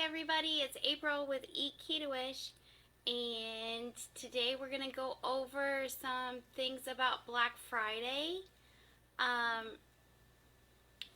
everybody, it's April with Eat Ketoish, and today we're going to go over some things about Black Friday and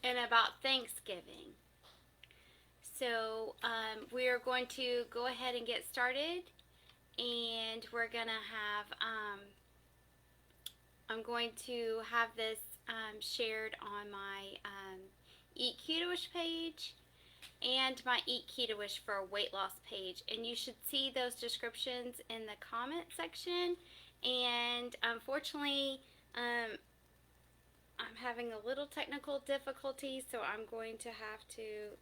about Thanksgiving. So we are going to go ahead and get started, and we're going to have, I'm going to have this shared on my Eat Ketoish page and my Eat Ketoish for a weight loss page, and you should see those descriptions in the comment section. And unfortunately, I'm having a little technical difficulty, so I'm going to have to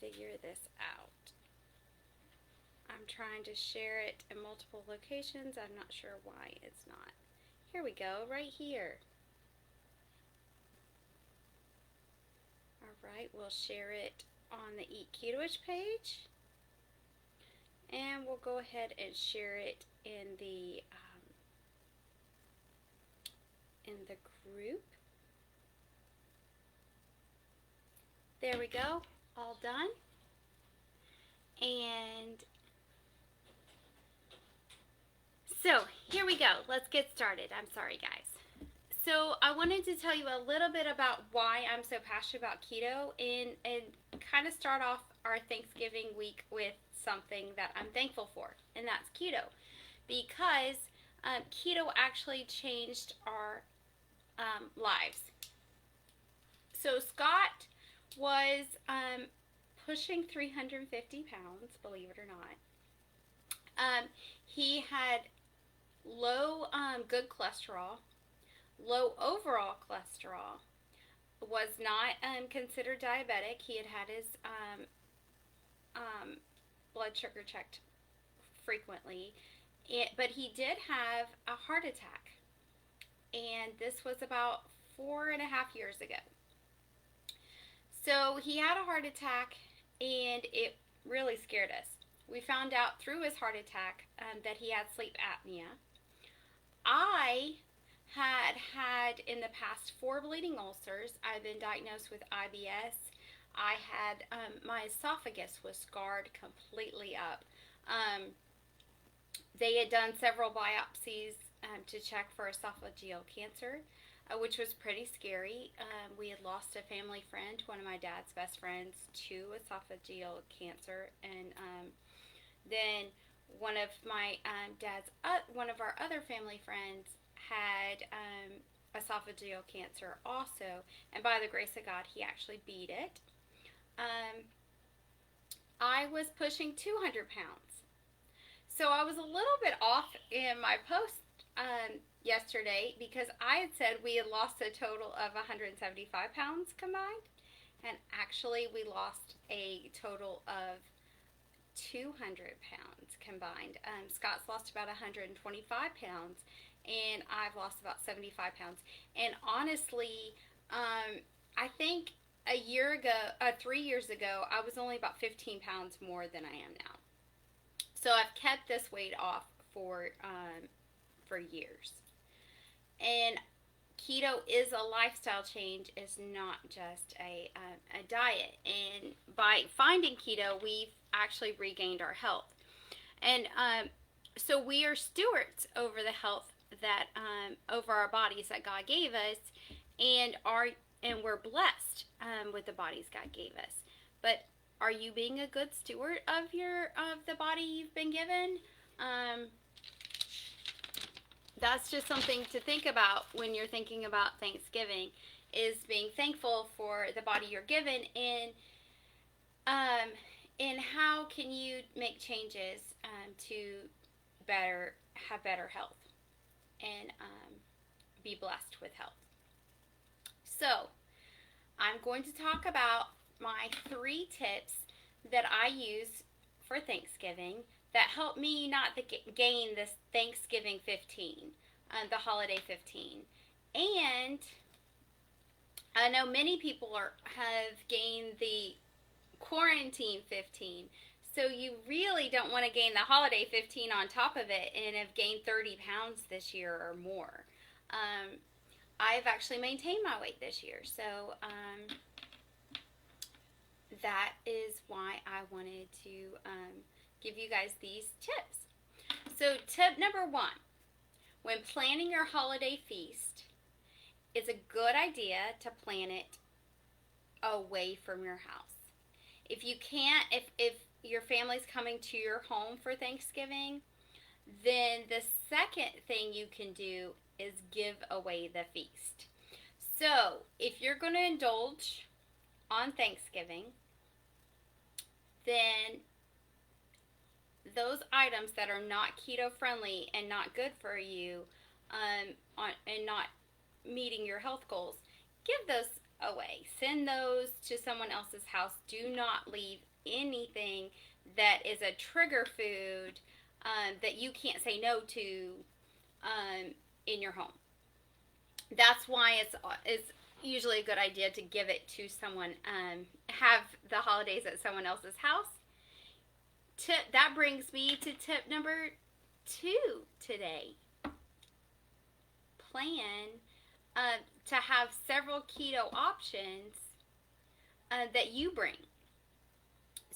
figure this out. I'm trying to share it in multiple locations. I'm not sure why it's not. Here we go, right here. Alright, we'll share it on the Eat Ketoish page, and we'll go ahead and share it in the group. There we go, all done. And so here we go. Let's get started. I'm sorry, guys. So I wanted to tell you a little bit about why I'm so passionate about keto, and kind of start off our Thanksgiving week with something that I'm thankful for, and that's keto. Because keto actually changed our lives. So Scott was pushing 350 pounds, believe it or not. He had low good cholesterol, low overall cholesterol, was not considered diabetic. He had had his blood sugar checked frequently, but he did have a heart attack, and this was about 4.5 years ago. So he had a heart attack, and it really scared us. We found out through his heart attack that he had sleep apnea. I had in the past 4 bleeding ulcers. I've been diagnosed with IBS. I had my esophagus was scarred completely up. They had done several biopsies to check for esophageal cancer, which was pretty scary. We had lost a family friend, one of my dad's best friends, to esophageal cancer, and then one of my one of our other family friends had esophageal cancer also, and by the grace of God, he actually beat it. I was pushing 200 pounds. So I was a little bit off in my post yesterday, because I had said we had lost a total of 175 pounds combined, and actually we lost a total of 200 pounds combined. Scott's lost about 125 pounds, and I've lost about 75 pounds. And honestly, I think a year ago, 3 years ago, I was only about 15 pounds more than I am now. So I've kept this weight off for years. And keto is a lifestyle change. It's not just a diet. And by finding keto, we've actually regained our health. And so we are stewards over the health that over our bodies that God gave us, and we're blessed with the bodies God gave us. But are you being a good steward of the body you've been given? That's just something to think about when you're thinking about Thanksgiving, is being thankful for the body you're given, and how can you make changes to have better health and be blessed with health. So I'm going to talk about my 3 tips that I use for Thanksgiving that help me not gain this Thanksgiving 15, the holiday 15. And I know many people have gained the quarantine 15, so you really don't want to gain the holiday 15 on top of it and have gained 30 pounds this year or more. I've actually maintained my weight this year, so that is why I wanted to give you guys these tips. So, tip number one, when planning your holiday feast, it's a good idea to plan it away from your house. If you can't, if your family's coming to your home for Thanksgiving, then the second thing you can do is give away the feast. So, if you're going to indulge on Thanksgiving, then those items that are not keto friendly and not good for you, and not meeting your health goals, give those away. Send those to someone else's house. Do not leave anything that is a trigger food that you can't say no to in your home. That's why it's usually a good idea to give it to someone, have the holidays at someone else's house. That brings me to tip number 2 today. Plan to have several keto options that you bring.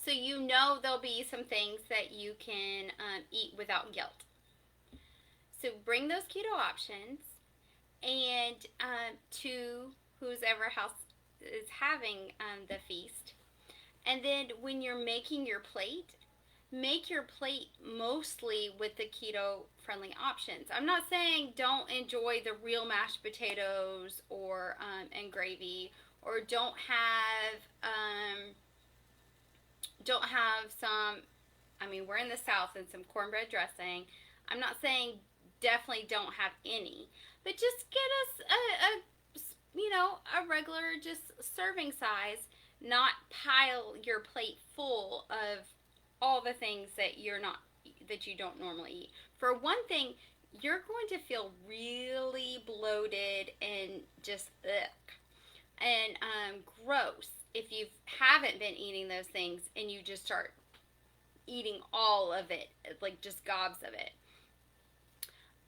So you know there'll be some things that you can eat without guilt. So bring those keto options and to whoever house is having the feast. And then when you're making your plate, make your plate mostly with the keto friendly options. I'm not saying don't enjoy the real mashed potatoes or and gravy, or don't have some, I mean, we're in the South, and some cornbread dressing. I'm not saying definitely don't have any, but just get us a regular just serving size, not pile your plate full of all the things that you don't normally eat. For one thing, you're going to feel really bloated and just and gross if you haven't been eating those things and you just start eating all of it, like just gobs of it.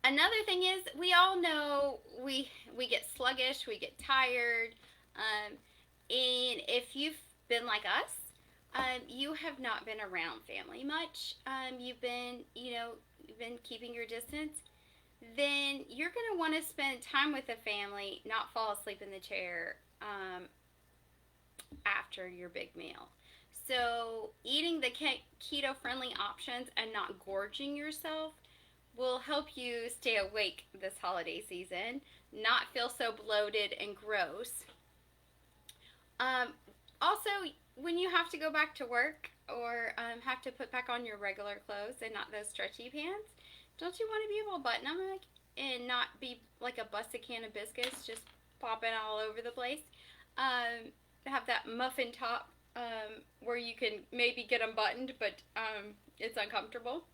Another thing is, we all know we get sluggish, we get tired, and if you've been like us, you have not been around family much. You've been keeping your distance. Then you're going to want to spend time with the family, not fall asleep in the chair after your big meal. So eating the keto-friendly options and not gorging yourself will help you stay awake this holiday season, not feel so bloated and gross. Also, when you have to go back to work or have to put back on your regular clothes and not those stretchy pants, don't you want to be able to button them and not be like a busted can of biscuits just popping all over the place? Have that muffin top where you can maybe get them buttoned, but it's uncomfortable.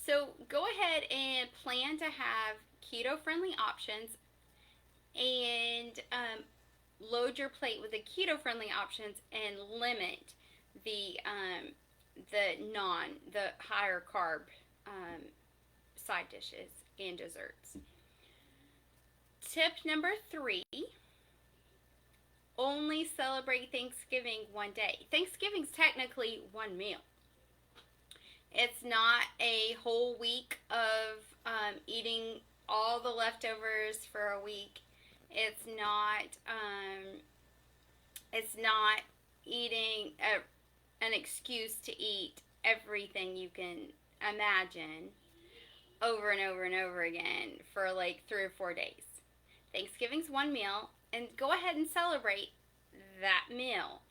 So go ahead and plan to have keto-friendly options, and load your plate with the keto-friendly options, and limit the higher carb side dishes and desserts. Tip number 3, only celebrate Thanksgiving one day. Thanksgiving's technically one meal. It's not a whole week of eating all the leftovers for a week. It's not eating an excuse to eat everything you can imagine over and over and over again for like 3 or 4 days. Thanksgiving's one meal, and go ahead and celebrate that meal.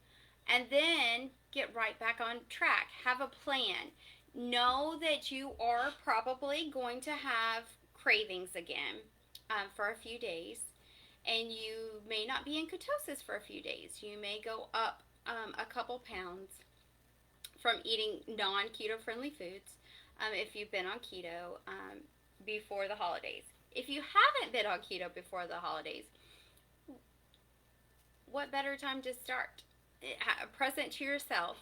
And then get right back on track. Have a plan. Know that you are probably going to have cravings again for a few days. And you may not be in ketosis for a few days. You may go up a couple pounds from eating non-keto friendly foods if you've been on keto before the holidays. If you haven't been on keto before the holidays, what better time to start? Present to yourself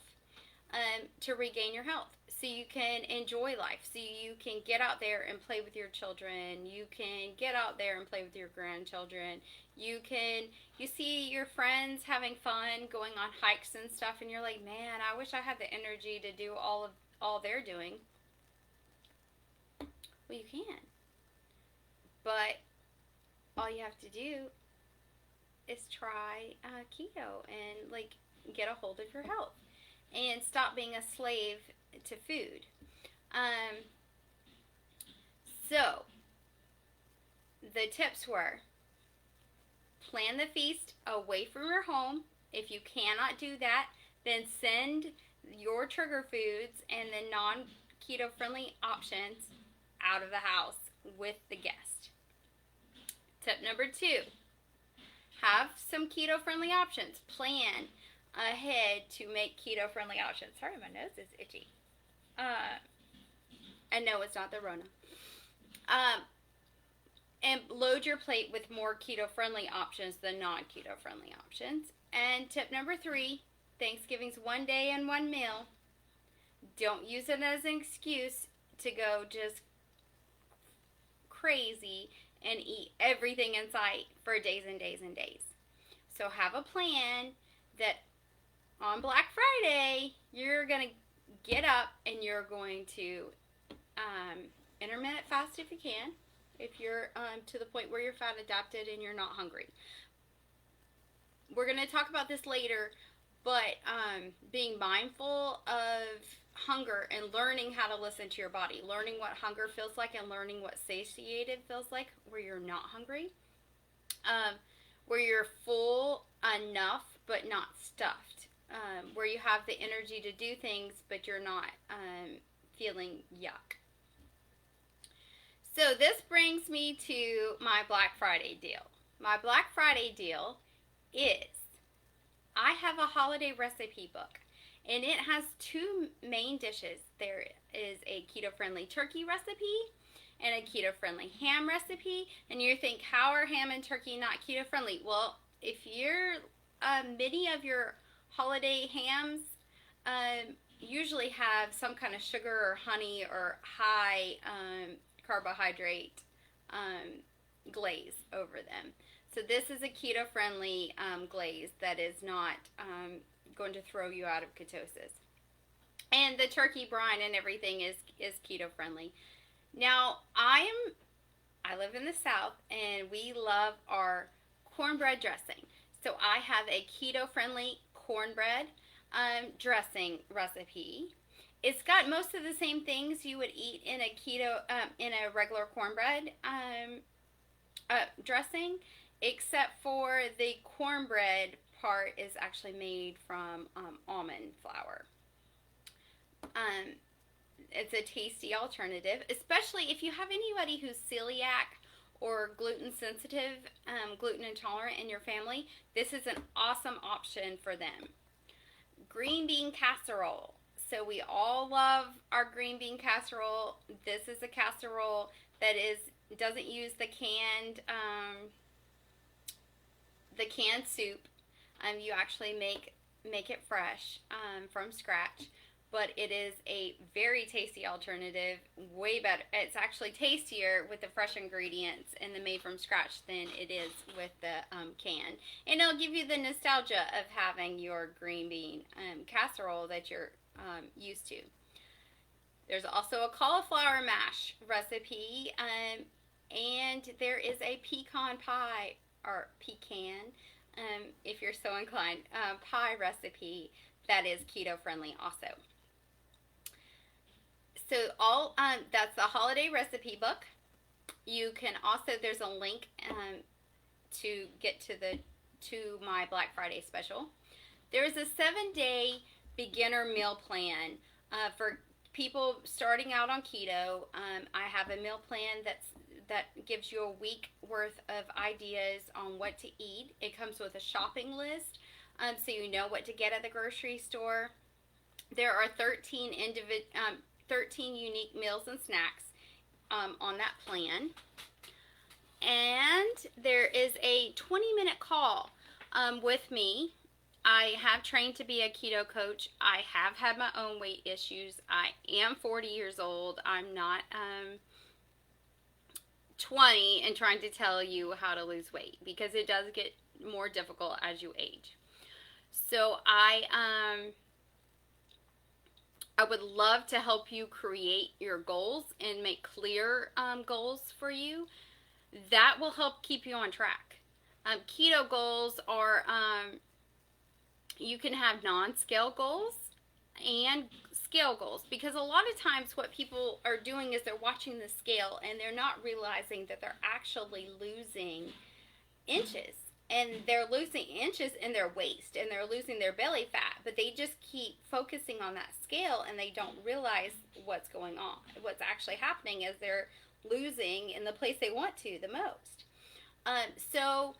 to regain your health, so you can enjoy life, so you can get out there and play with your children, you can get out there and play with your grandchildren, you see your friends having fun going on hikes and stuff, and you're like, man, I wish I had the energy to do all they're doing. Well, you can, but all you have to do is try keto and like get a hold of your health and stop being a slave to food. Um, so the tips were: plan the feast away from your home. If you cannot do that, then send your trigger foods and the non-keto friendly options out of the house with the guest. Tip number 2, have some keto friendly options. Plan ahead to make keto friendly options. Sorry, my nose is itchy. And no, it's not the Rona. And load your plate with more keto friendly options than non keto friendly options. And tip number 3, Thanksgiving's one day and one meal. Don't use it as an excuse to go just crazy and eat everything in sight for days and days and days. So have a plan that on Black Friday, you're going to get up and you're going to intermittent fast if you can, if you're to the point where you're fat adapted and you're not hungry. We're going to talk about this later, but being mindful of hunger and learning how to listen to your body, learning what hunger feels like and learning what satiated feels like, where you're not hungry, where you're full enough but not stuffed, where you have the energy to do things but you're not feeling yuck. So this brings me to my Black Friday deal. My Black Friday deal is I have a holiday recipe book, and it has 2 main dishes. There is a keto-friendly turkey recipe and a keto-friendly ham recipe. And you think, how are ham and turkey not keto-friendly? Well, if you're many of your holiday hams usually have some kind of sugar or honey or high carbohydrate glaze over them. So this is a keto-friendly glaze that is not going to throw you out of ketosis. And the turkey brine and everything is keto-friendly. Now, I live in the South, and we love our cornbread dressing. So I have a keto-friendly cornbread dressing recipe. It's got most of the same things you would eat in a keto, in a regular cornbread dressing, except for the cornbread part is actually made from almond flour. It's a tasty alternative, especially if you have anybody who's celiac or gluten sensitive, gluten intolerant in your family. This is an awesome option for them. Green bean casserole. So we all love our green bean casserole. This is a casserole that doesn't use the canned soup. You actually make it fresh from scratch, but it is a very tasty alternative. Way better. It's actually tastier with the fresh ingredients and the made from scratch than it is with the can. And it'll give you the nostalgia of having your green bean casserole that you're used to. There's also a cauliflower mash recipe, and there is a pecan pie, or pecan, if you're so inclined, pie recipe that is keto friendly also. So that's the holiday recipe book. You can also, there's a link to get to my Black Friday special. There is a 7-day beginner meal plan for people starting out on keto. I have a meal plan that gives you a week worth of ideas on what to eat. It comes with a shopping list, so you know what to get at the grocery store. There are 13 unique meals and snacks on that plan. And there is a 20-minute call with me I have trained to be a keto coach. I have had my own weight issues. I am 40 years old. I'm not 20 and trying to tell you how to lose weight, because it does get more difficult as you age. So I would love to help you create your goals and make clear goals for you. That will help keep you on track. Keto goals are, you can have non-scale goals and scale goals, because a lot of times what people are doing is they're watching the scale and they're not realizing that they're actually losing inches, and they're losing inches in their waist and they're losing their belly fat, but they just keep focusing on that scale and they don't realize what's going on. What's actually happening is they're losing in the place they want to the most. So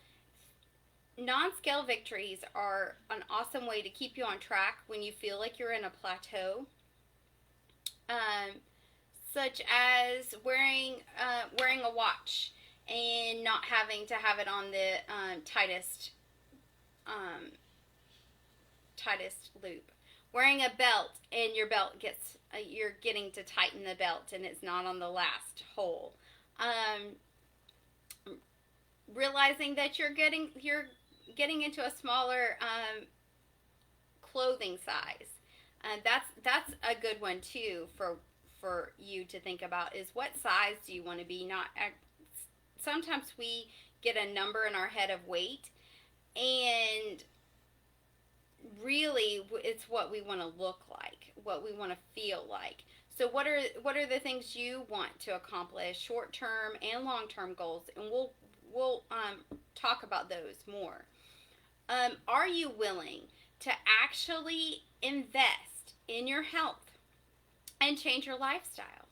non-scale victories are an awesome way to keep you on track when you feel like you're in a plateau, such as wearing a watch and not having to have it on the tightest loop. Wearing a belt and your belt gets you're getting to tighten the belt and it's not on the last hole. Realizing that you're getting into a smaller clothing size. That's a good one too for you to think about, is what size do you want to be. Not sometimes we get a number in our head of weight, and really it's what we want to look like, what we want to feel like. So what are the things you want to accomplish, short-term and long-term goals, and we'll talk about those more. Are you willing to actually invest in your health and change your lifestyle?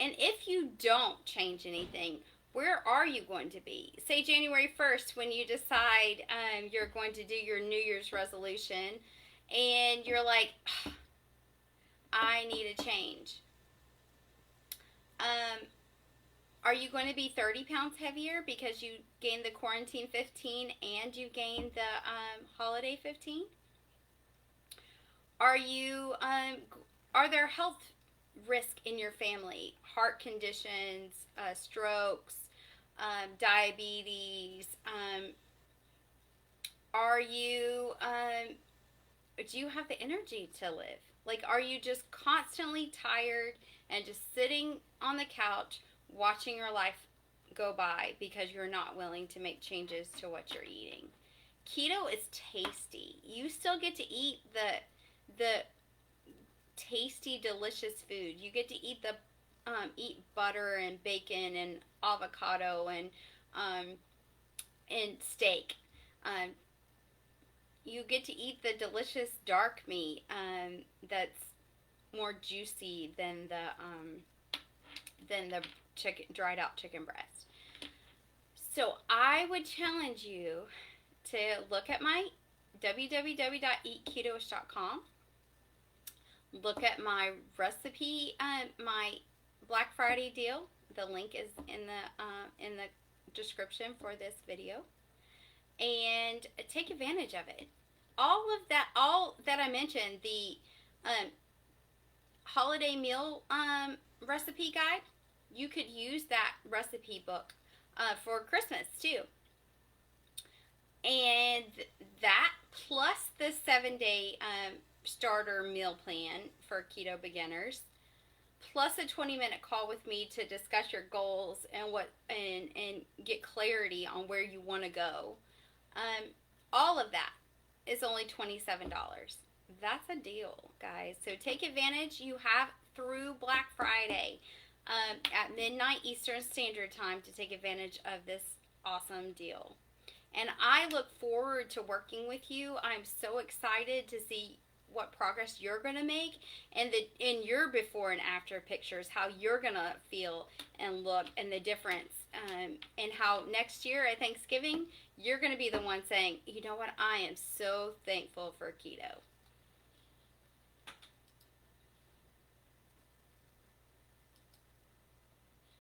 And if you don't change anything, where are you going to be? Say January 1st, when you decide you're going to do your New Year's resolution, and you're like, I need a change. Are you going to be 30 pounds heavier because you gained the quarantine 15 and you gained the holiday 15? Are there health risk in your family? Heart conditions, strokes, diabetes. Do you have the energy to live? Like, are you just constantly tired and just sitting on the couch watching your life go by because you're not willing to make changes to what you're eating? Keto is tasty. You still get to eat the tasty, delicious food. You get to eat eat butter and bacon and avocado and steak. You get to eat the delicious dark meat that's more juicy than the dried out chicken breast. So I would challenge you to look at my www.eatketoish.com. Look at my recipe, my Black Friday deal. The link is in the description for this video, and take advantage of it. All that I mentioned, the holiday meal recipe guide, you could use that recipe book for Christmas too. And that plus the 7-day starter meal plan for keto beginners, plus a 20-minute call with me to discuss your goals and get clarity on where you want to go. All of that is only $27. That's a deal, guys. So take advantage. You have through Black Friday at midnight Eastern Standard Time to take advantage of this awesome deal. And I look forward to working with you. I'm so excited to see what progress you're going to make, and in your before and after pictures, how you're going to feel and look, and the difference, and how next year at Thanksgiving, you're going to be the one saying, you know what, I am so thankful for keto.